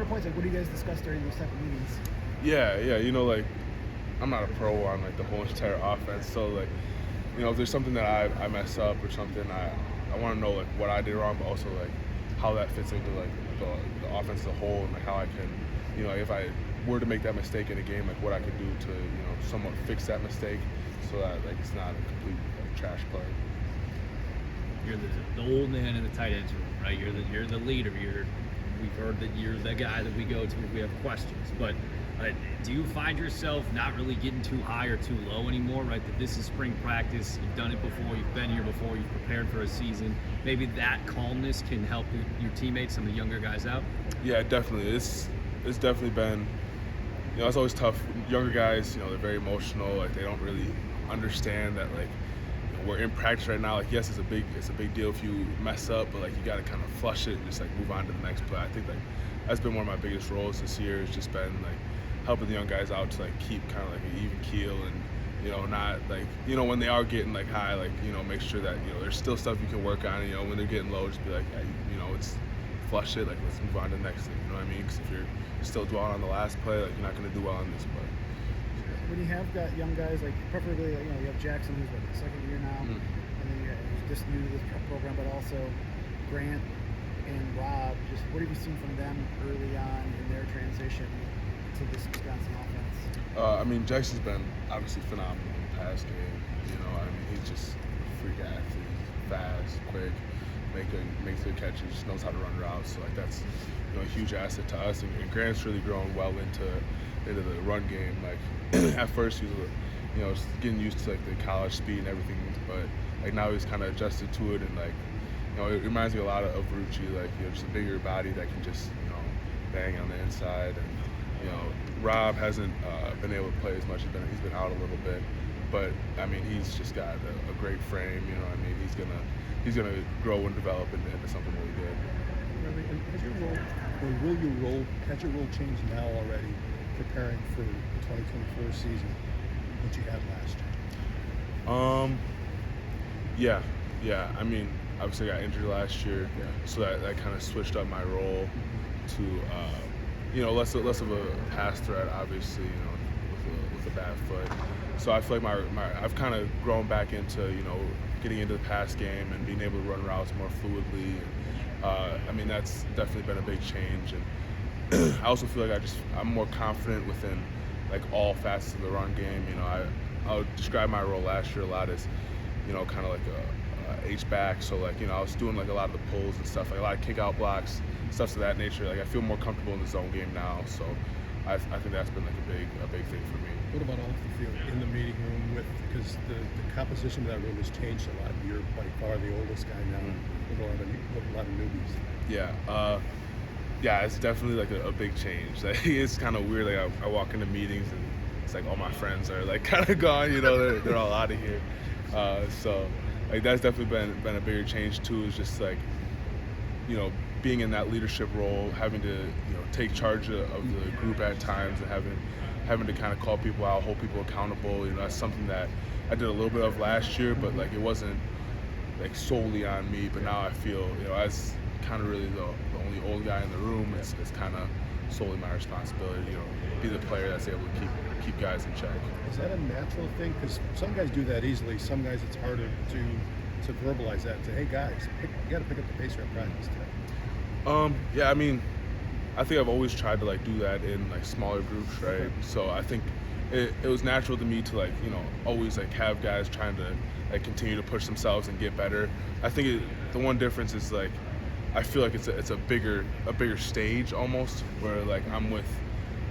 points? Like, what do you guys discuss during those type of meetings? Yeah, like I'm not a pro on like the whole entire offense, so like if there's something that I mess up or something, I want to know like what I did wrong, but also like how that fits into like the offense as a whole, and like how I can, if I were to make that mistake in a game, like what I could do to somewhat fix that mistake, so that like it's not a complete trash play. You're the old man in the tight ends room, right? You're the leader. We've heard that you're the guy that we go to if we have questions. But do you find yourself not really getting too high or too low anymore, right? That this is spring practice. You've done it before. You've been here before. You've prepared for a season. Maybe that calmness can help your teammates, some of the younger guys out. Yeah, definitely. It's definitely been. It's always tough. Younger guys, they're very emotional. Like they don't really understand that like. We're in practice right now. Like, yes, it's a big deal if you mess up, but like you got to kind of flush it and just like move on to the next play. I think like that's been one of my biggest roles this year. Has just been like helping the young guys out to like keep kind of like an even keel and not like when they are getting like high, like make sure that there's still stuff you can work on. And, when they're getting low, just be like, hey, it's flush it. Like let's move on to the next thing. You know what I mean? Because if you're still dwelling on the last play, like you're not going to do well on this play. When you have got young guys, like preferably, you have Jackson, who's like the second year now, and then who's just new to this program, but also Grant and Rob. Just what have you seen from them early on in their transition to this Wisconsin offense? Jackson's been obviously phenomenal in the past game. He's just a freak athlete, fast, quick, makes good catches, just knows how to run routes. So like that's a huge asset to us. And Grant's really grown well into the run game. Like at first he was getting used to like the college speed and everything, but like now he's kind of adjusted to it, and like it reminds me a lot of Rucci, like just a bigger body that can just bang on the inside. And Rob hasn't been able to play as much. He's been out a little bit, but he's just got a great frame. He's gonna grow and develop into something really good. Has your role, has your role changed now already, preparing for the 2024 season, what you had last year? Yeah. Obviously I got injured last year, so that kind of switched up my role to, less of a pass threat, obviously, with a bad foot. So I feel like I've kind of grown back into, getting into the pass game and being able to run routes more fluidly. That's definitely been a big change. And I also feel like I'm more confident within like all facets of the run game. I would describe my role last year a lot as, kind of like a H-back. So like, I was doing like a lot of the pulls and stuff, like a lot of kick-out blocks, stuff of that nature. Like I feel more comfortable in the zone game now. So I think that's been like a big thing for me. What about off the field, in the meeting room, because the composition of that room has changed a lot. You're by far the oldest guy now, with a lot of newbies. Yeah, it's definitely like a big change. Like, it's kind of weird. Like I walk into meetings and it's like all my friends are like kind of gone. They're all out of here. So like that's definitely been a bigger change too. Is just like being in that leadership role, having to take charge of the group at times, and having to kind of call people out, hold people accountable. That's something that I did a little bit of last year, but like it wasn't like solely on me. But now I feel as kind of really the only old guy in the room, it's kind of solely my responsibility, be the player that's able to keep guys in check. Is that a natural thing? Because some guys do that easily. Some guys it's harder to verbalize that and say, hey guys, you got to pick up the pace at practice today. I think I've always tried to like do that in like smaller groups, right? Okay. So I think it was natural to me to like always like have guys trying to like continue to push themselves and get better. I think the one difference is like I feel like it's a bigger stage almost, where like I'm with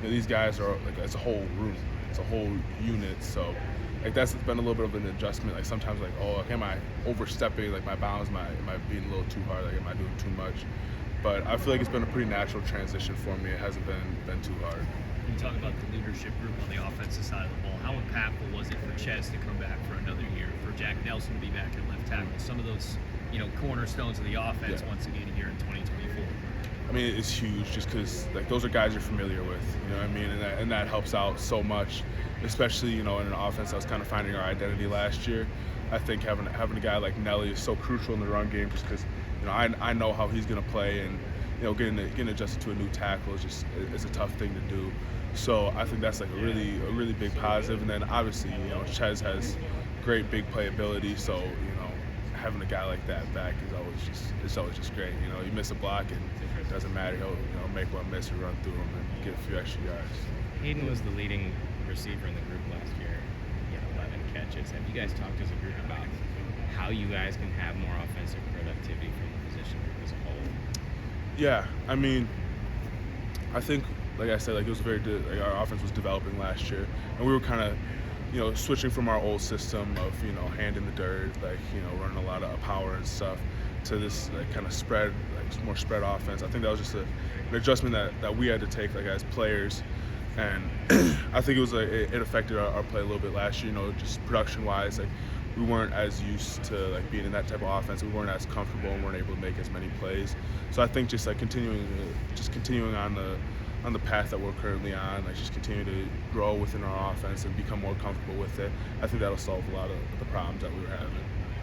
these guys are like it's a whole room, it's a whole unit. So like that's been a little bit of an adjustment. Like sometimes like am I overstepping like my bounds? Am I being a little too hard? Like am I doing too much? But I feel like it's been a pretty natural transition for me. It hasn't been too hard. When you talk about the leadership group on the offensive side of the ball, how impactful was it for Ches to come back for another year, for Jack Nelson to be back at left tackle? Some of those cornerstones of the offense once again here in 2024. It's huge just because like those are guys you're familiar with, and that helps out so much, especially in an offense that was kind of finding our identity last year. I think having a guy like Nelly is so crucial in the run game, just because I know how he's going to play, and getting adjusted to a new tackle is a tough thing to do. So I think that's like a really big positive. And then obviously, Chez has great big playability. So having a guy like that back is always just great. You miss a block and it doesn't matter. He'll make one miss or run through him and get a few extra yards. Hayden was the leading receiver in the group last year. He had 11 catches. Have you guys talked as a group about how you guys can have more offensive productivity from the position group as a whole? Yeah, I mean, I think, like I said, it was our offense was developing last year, and we were kind of, switching from our old system of, hand in the dirt, running a lot of power and stuff, to this kind of spread, more spread offense. I think that was just an adjustment that we had to take, as players, and I think it affected our play a little bit last year. Just production-wise, we weren't as used to being in that type of offense. We weren't as comfortable and weren't able to make as many plays. So I think just continuing on the path that we're currently on, just continue to grow within our offense and become more comfortable with it. I think that'll solve a lot of the problems that we were having.